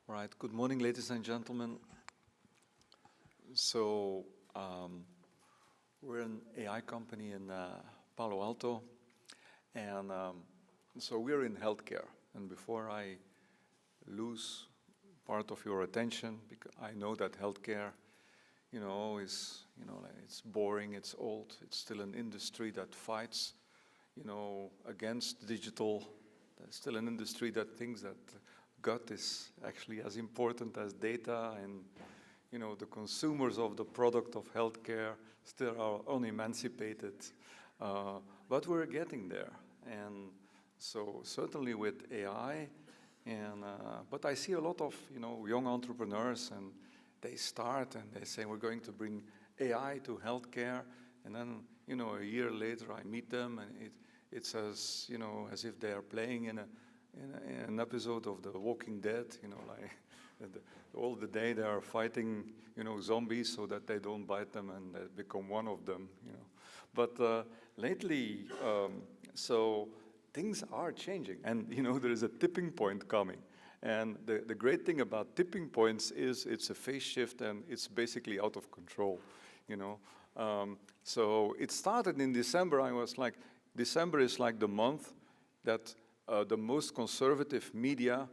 All right, good morning, ladies and gentlemen. So we're an AI company in Palo Alto, and so we're in healthcare. And before I lose part of your attention, because I know that healthcare, is, like it's boring, it's old, it's still an industry that fights, against digital. There's still an industry that thinks that gut is actually as important as data, and the consumers of the product of healthcare still are unemancipated, but we're getting there. And so certainly with AI, and but I see a lot of young entrepreneurs, and they start and they say we're going to bring AI to healthcare, and then a year later I meet them, and it's as as if they are playing in an episode of The Walking Dead, like all the day they are fighting, zombies so that they don't bite them and they become one of them, But lately, so things are changing, and there is a tipping point coming. And the great thing about tipping points is it's a phase shift, and it's basically out of control, So it started in December. I was like, December is like the month that the most conservative media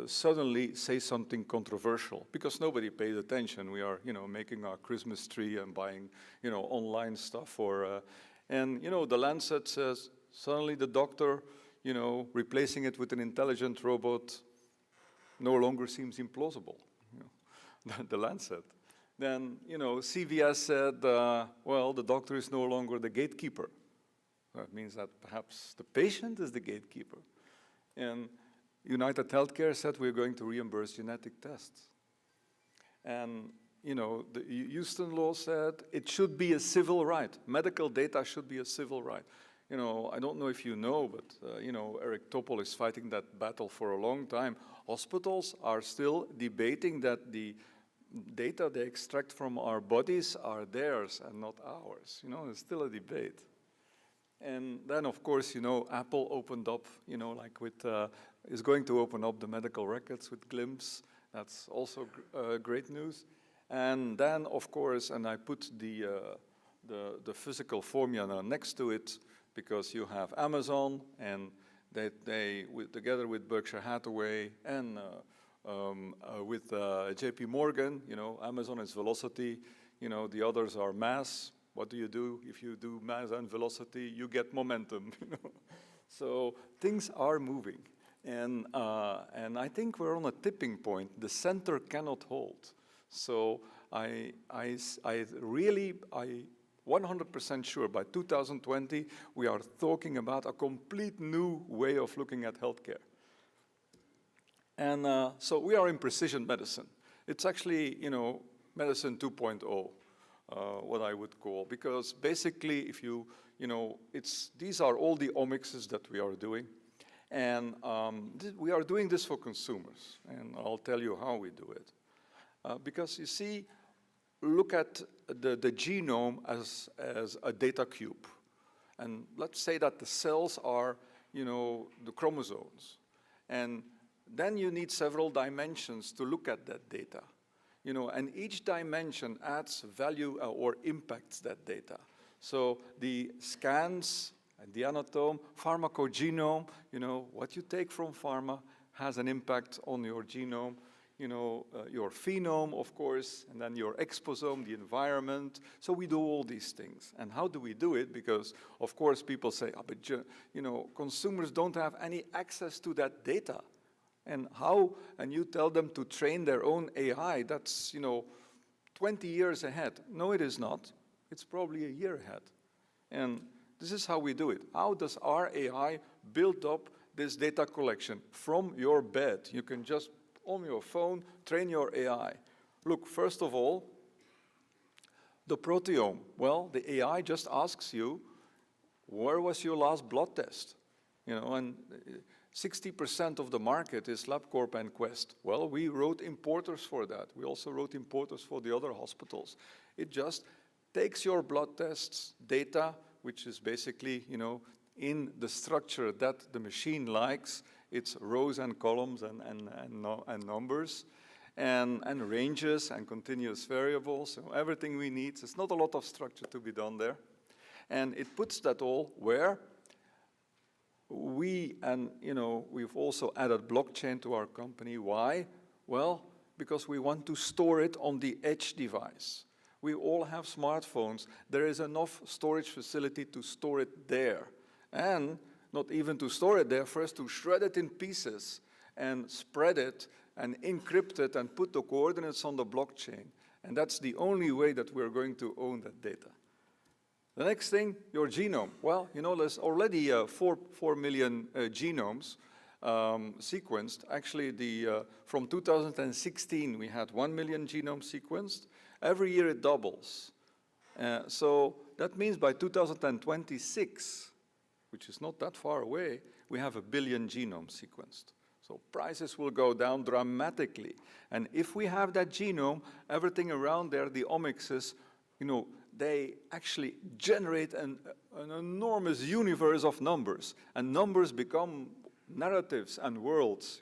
suddenly say something controversial, because nobody paid attention. We are, making our Christmas tree and buying, online stuff for, and the Lancet says suddenly the doctor, replacing it with an intelligent robot no longer seems implausible. The Lancet. Then, CVS said, well, the doctor is no longer the gatekeeper. That means that perhaps the patient is the gatekeeper. And United Healthcare said we're going to reimburse genetic tests. And, the Houston law said it should be a civil right. Medical data should be a civil right. I don't know if you know, but, Eric Topol is fighting that battle for a long time. Hospitals are still debating that the data they extract from our bodies are theirs and not ours. It's still a debate. And then, of course, Apple opened up, like with, is going to open up the medical records with Glimpse. That's also great news. And then, of course, and I put the physical formula next to it, because you have Amazon, and they together with Berkshire Hathaway and with JP Morgan, Amazon is velocity, the others are mass. What do you do? If you do mass and velocity, you get momentum. So things are moving, and I think we're on a tipping point. The center cannot hold. So I 100% sure by 2020 we are talking about a complete new way of looking at healthcare. And so we are in precision medicine. It's actually medicine 2.0. What I would call, because basically if these are all the omics that we are doing, and we are doing this for consumers, and I'll tell you how we do it. Because you see, look at the genome as a data cube, and let's say that the cells are the chromosomes, and then you need several dimensions to look at that data. And each dimension adds value or impacts that data. So the scans and the anatome, pharmacogenome, what you take from pharma has an impact on your genome, your phenome, of course, and then your exposome, the environment. So we do all these things. And how do we do it? Because, of course, people say, oh, but consumers don't have any access to that data. And how, and you tell them to train their own AI, that's, 20 years ahead. No, it is not. It's probably a year ahead. And this is how we do it. How does our AI build up this data collection from your bed? You can just, on your phone, train your AI. Look, first of all, the proteome. Well, the AI just asks you, where was your last blood test? And 60% of the market is LabCorp and Qwest. Well, we wrote importers for that. We also wrote importers for the other hospitals. It just takes your blood tests data, which is basically, in the structure that the machine likes, It's rows and columns and numbers and ranges and continuous variables, so everything we need. There's not a lot of structure to be done there. And it puts that all where we've also added blockchain to our company. Why? Well, because we want to store it on the edge device. We all have smartphones. There is enough storage facility to store it there. And not even to store it there, first to shred it in pieces and spread it and encrypt it and put the coordinates on the blockchain. And that's the only way that we're going to own that data. The next thing, your genome. Well, there's already 4 million genomes sequenced. Actually, from 2016, we had 1 million genomes sequenced. Every year it doubles. So that means by 2026, which is not that far away, we have 1 billion genomes sequenced. So prices will go down dramatically. And if we have that genome, everything around there, the omics, they actually generate an enormous universe of numbers. And numbers become narratives and worlds,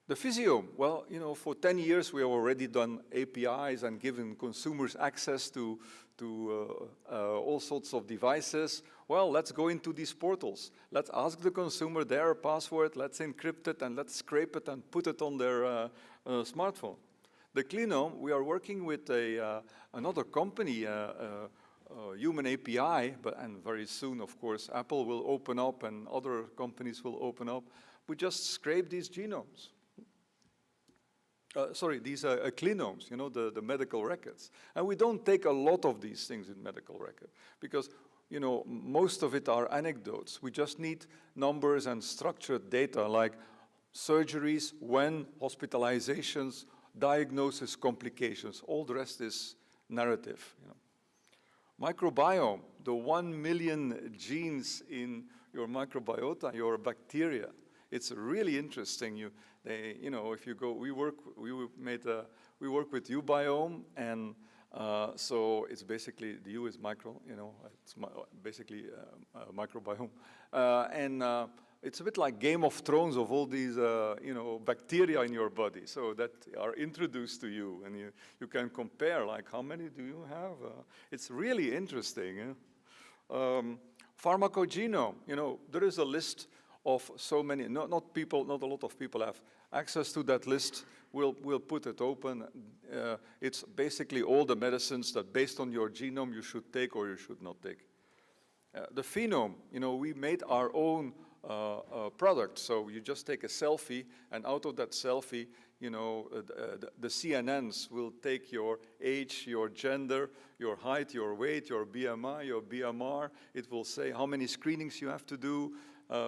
The physiome, well, for 10 years we have already done APIs and given consumers access to all sorts of devices. Well, let's go into these portals. Let's ask the consumer their password, let's encrypt it, and let's scrape it and put it on their smartphone. The Clinome, we are working with another company, Human API, and very soon, of course, Apple will open up and other companies will open up. We just scrape these genomes. These clinomes, the medical records. And we don't take a lot of these things in medical record because, most of it are anecdotes. We just need numbers and structured data like surgeries, when, hospitalizations, diagnosis, complications. All the rest is narrative. Microbiome, the 1 million genes in your microbiota, your bacteria. It's really interesting. If you go, we work with uBiome, and so it's basically the U is micro. It's basically microbiome, and it's a bit like Game of Thrones of all these bacteria in your body, so that are introduced to you, and you can compare like how many do you have. It's really interesting. Pharmacogenome. There is a list of so many, not a lot of people have access to that list. We'll put it open. It's basically all the medicines that based on your genome you should take or you should not take. The phenome, we made our own product. So you just take a selfie, and out of that selfie, the CNNs will take your age, your gender, your height, your weight, your BMI, your BMR. It will say how many screenings you have to do.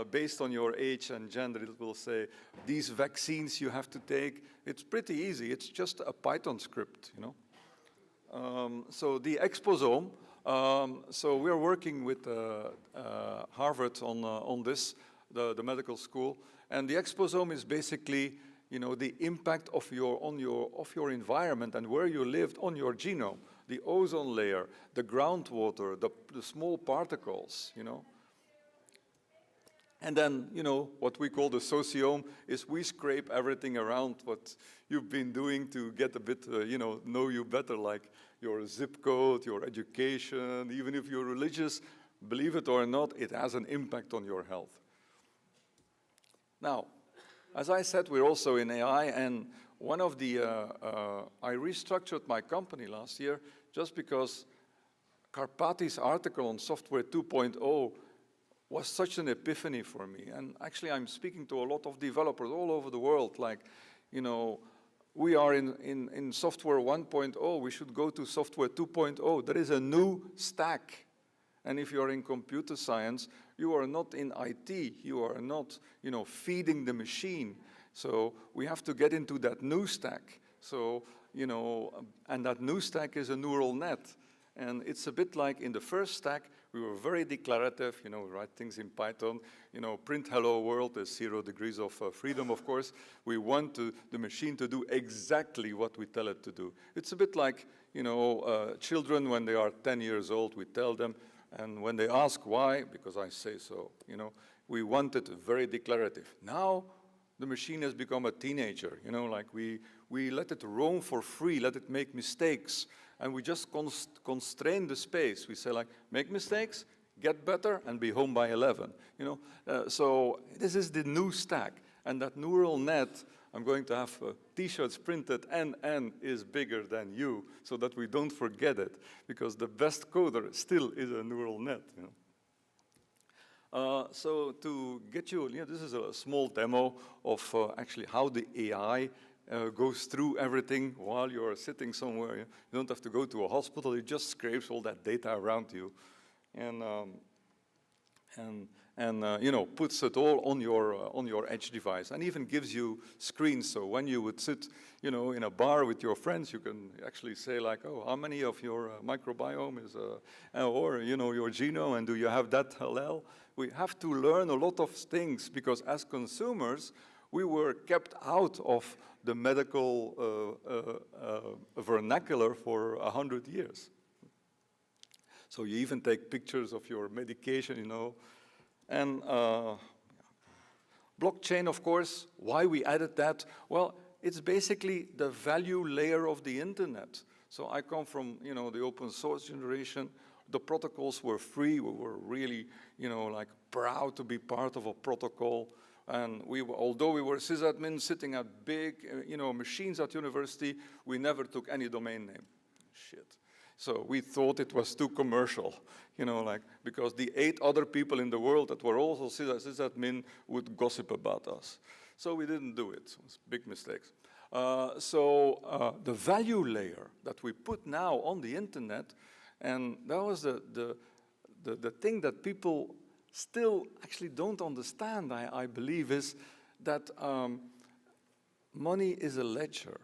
Based on your age and gender, it will say these vaccines you have to take. It's pretty easy. It's just a Python script, So the exposome. So we're working with Harvard on this, the medical school, and the exposome is basically, the impact of your environment and where you lived on your genome, the ozone layer, the groundwater, the small particles, And then, what we call the sociome is we scrape everything around what you've been doing to get a bit, know you better, like your zip code, your education, even if you're religious, believe it or not, it has an impact on your health. Now, as I said, we're also in AI, and one of the, I restructured my company last year just because Karpati's article on Software 2.0 was such an epiphany for me. And actually, I'm speaking to a lot of developers all over the world, like, we are in Software 1.0, we should go to Software 2.0. There is a new stack. And if you're in computer science, you are not in IT, you are not, feeding the machine. So we have to get into that new stack. So, and that new stack is a neural net. And it's a bit like in the first stack, we were very declarative, write things in Python, print hello world, there's 0 degrees of freedom, of course. We want the machine to do exactly what we tell it to do. It's a bit like, children when they are 10 years old, we tell them, And when they ask why, because I say so, you know, we want it very declarative. Now, the machine has become a teenager, you know, like we let it roam for free, let it make mistakes, and we just constrain the space. We say like, make mistakes, get better, and be home by 11, you know. So this is the new stack, and that neural net, I'm going to have t-shirts printed, N is bigger than you, so that we don't forget it, because the best coder still is a neural net, you know. So to get you, this is a small demo of actually how the AI goes through everything while you're sitting somewhere. You don't have to go to a hospital, it just scrapes all that data around you and you know, puts it all on your edge device, and even gives you screens. So when you would sit, you know, in a bar with your friends, you can actually say like, oh, how many of your microbiome is, or you know, your genome, and do you have that allele? We have to learn a lot of things, because as consumers, we were kept out of the medical vernacular for 100 years. So you even take pictures of your medication, you know. And blockchain, of course, why we added that? Well, it's basically the value layer of the internet. So I come from, you know, the open source generation. The protocols were free. We were really, you know, like proud to be part of a protocol. And although we were sysadmins sitting at big, you know, machines at university, we never took any domain name. Shit. So we thought it was too commercial, you know, like, because the 8 other people in the world that were also sysadmin would gossip about us. So we didn't do it. It was big mistakes. The value layer that we put now on the internet, and that was the thing that people still actually don't understand, I believe, is that money is a ledger.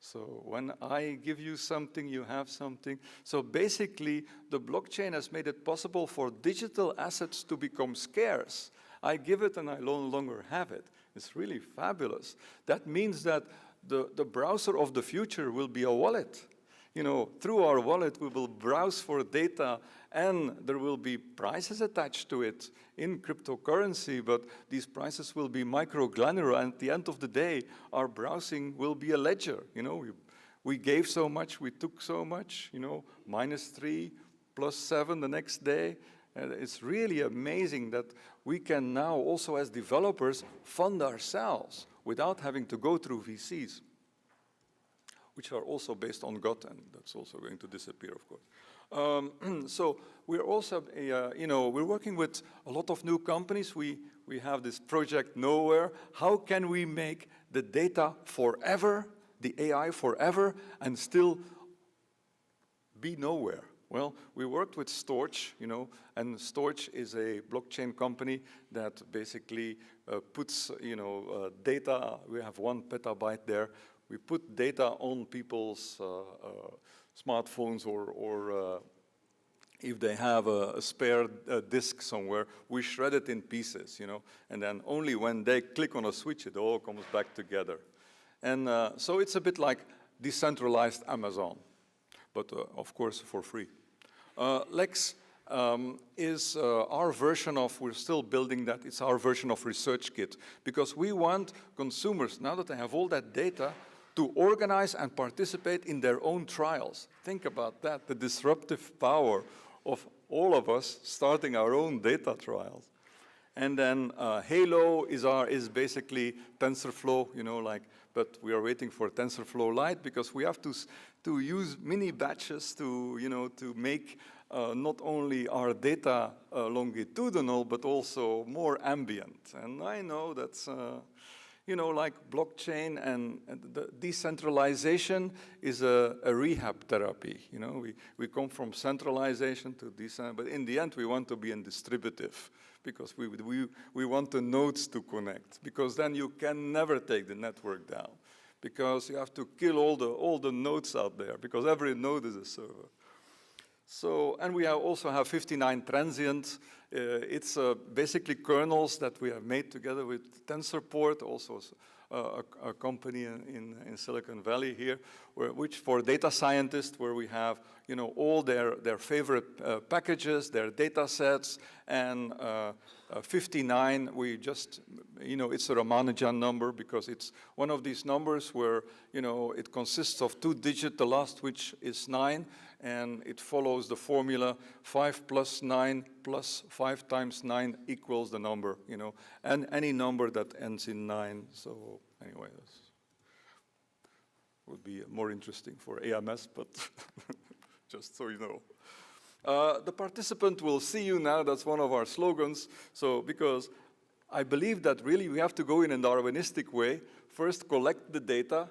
So when I give you something, you have something. So basically, the blockchain has made it possible for digital assets to become scarce. I give it and I no longer have it. It's really fabulous. That means that the browser of the future will be a wallet. You know, through our wallet, we will browse for data, and there will be prices attached to it in cryptocurrency, but these prices will be microgranular, and at the end of the day, our browsing will be a ledger. You know, we gave so much, we took so much, you know, -3, +7 the next day. And it's really amazing that we can now also, as developers, fund ourselves without having to go through VCs, which are also based on GOT, and that's also going to disappear, of course. So we're also, you know, we're working with a lot of new companies. We have this project Nowhere. How can we make the data forever, the AI forever, and still be nowhere? Well, we worked with Storch, you know, and Storch is a blockchain company that basically puts, you know, data. We have 1 petabyte there. We put data on people's smartphones, or if they have a spare disk somewhere, we shred it in pieces, you know, and then only when they click on a switch, it all comes back together. And so it's a bit like decentralized Amazon, but of course for free. Lex is our version of, we're still building that, it's our version of ResearchKit, because we want consumers, now that they have all that data, to organize and participate in their own trials. Think about that, the disruptive power of all of us starting our own data trials. And then Halo is basically TensorFlow, you know, like, but we are waiting for TensorFlow Lite, because we have to use mini batches to, you know, to make not only our data longitudinal, but also more ambient. And I know that's, you know, like blockchain and the decentralization is a rehab therapy. You know, we come from centralization to decentralization, but in the end we want to be in distributive, because we want the nodes to connect, because then you can never take the network down, because you have to kill all the nodes out there, because every node is a server. So, and we also have 59 transient. It's basically kernels that we have made together with TensorPort, also a company in Silicon Valley here, which for data scientists, where we have all their favorite packages, their data sets, and 59, we just, it's a Ramanujan number because it's one of these numbers where, it consists of 2 digits, the last which is 9, and it follows the formula 5 plus 9 plus 5 times 9 equals the number, and any number that ends in 9. So anyway, this would be more interesting for AMS, but just so you know. The participant will see you now, that's one of our slogans. So because I believe that really we have to go in a Darwinistic way, first collect the data,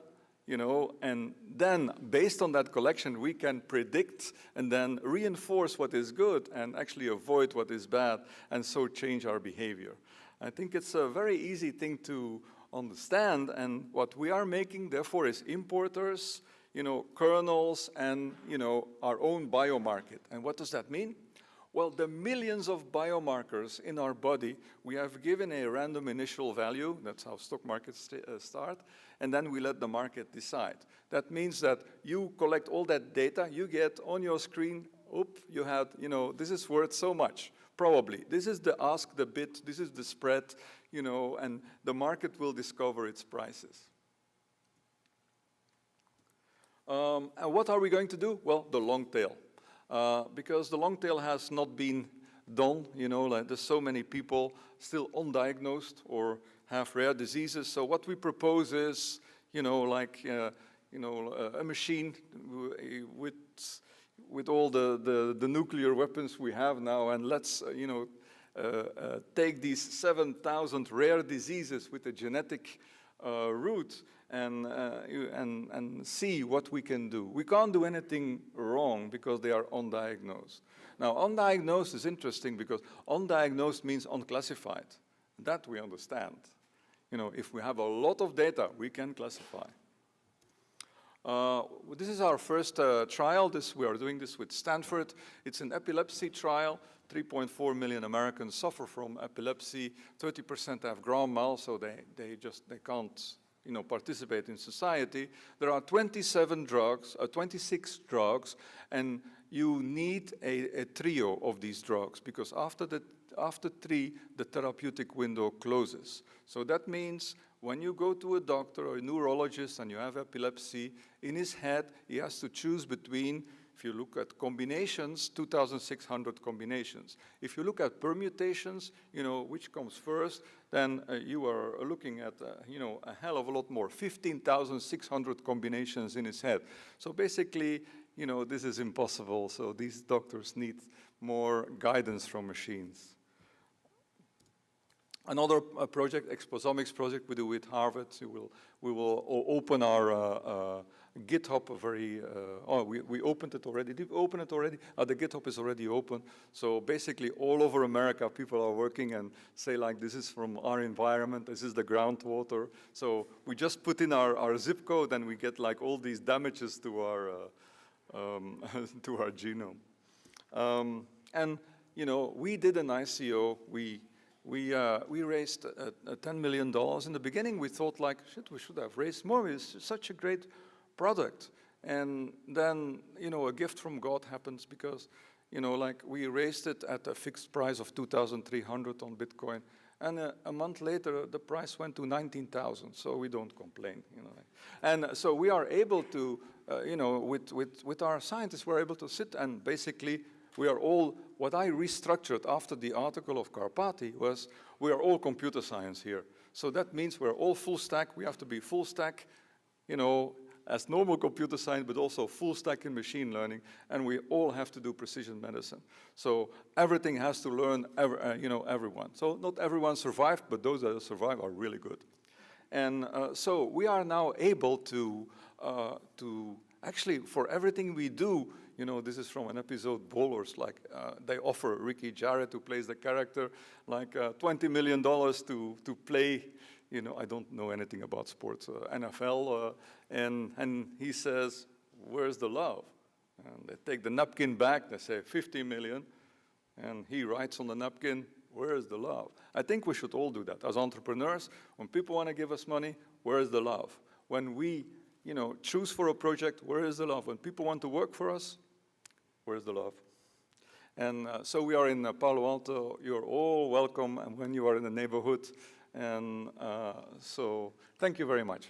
and then based on that collection, we can predict and then reinforce what is good and actually avoid what is bad, and so change our behavior. I think it's a very easy thing to understand, and what we are making, therefore, is importers, kernels, and, our own biomarket. And what does that mean? Well, the millions of biomarkers in our body, we have given a random initial value, that's how stock markets start, and then we let the market decide. That means that you collect all that data, you get on your screen, you had, this is worth so much, probably. This is the ask, the bid, this is the spread, and the market will discover its prices. And what are we going to do? Well, the long tail. Because the long tail has not been done, like there's so many people still undiagnosed or have rare diseases. So what we propose is, a machine with all the nuclear weapons we have now, and let's, take these 7,000 rare diseases with a genetic root and see what we can do. We can't do anything wrong because they are undiagnosed. Now, undiagnosed is interesting because undiagnosed means unclassified. That we understand. If we have a lot of data, we can classify. This is our first trial. We are doing this with Stanford. It's an epilepsy trial. 3.4 million Americans suffer from epilepsy. 30% have grand mal, so they can't participate in society. There are 26 drugs, and you need a trio of these drugs because after 3, the therapeutic window closes. So that means when you go to a doctor or a neurologist and you have epilepsy, in his head, he has to choose between, if you look at combinations, 2,600 combinations. If you look at permutations, which comes first, then you are looking at, a hell of a lot more, 15,600 combinations in his head. So basically, this is impossible. So these doctors need more guidance from machines. Another project, Exposomics project, we do with Harvard. We will open our GitHub we opened it already. Did we open it already? The GitHub is already open. So basically all over America, people are working and say like, this is from our environment, this is the groundwater. So we just put in our zip code and we get like all these damages to our, to our genome. And, we did an ICO. We raised $10 million. In the beginning, we thought like, shit, we should have raised more. It's such a great product. And then, a gift from God happens because, like we raised it at a fixed price of 2,300 on Bitcoin. And a month later, the price went to 19,000. So we don't complain, And so we are able to, with our scientists, we're able to sit and basically we are all, what I restructured after the article of Karpati was, we are all computer science here. So that means we're all full stack. We have to be full stack, as normal computer science, but also full stack in machine learning. And we all have to do precision medicine. So everything has to learn, everyone. So not everyone survived, but those that survive are really good. And so we are now able to actually, for everything we do, this is from an episode, Bowlers, like they offer Ricky Jarrett, who plays the character, like $20 million to play, I don't know anything about sports, NFL, and he says, where's the love? And they take the napkin back, they say 50 million, and he writes on the napkin, where is the love? I think we should all do that. As entrepreneurs, when people want to give us money, where is the love? When we choose for a project, where is the love? When people want to work for us, where is the love? And so we are in Palo Alto. You're all welcome and when you are in the neighborhood. And so thank you very much.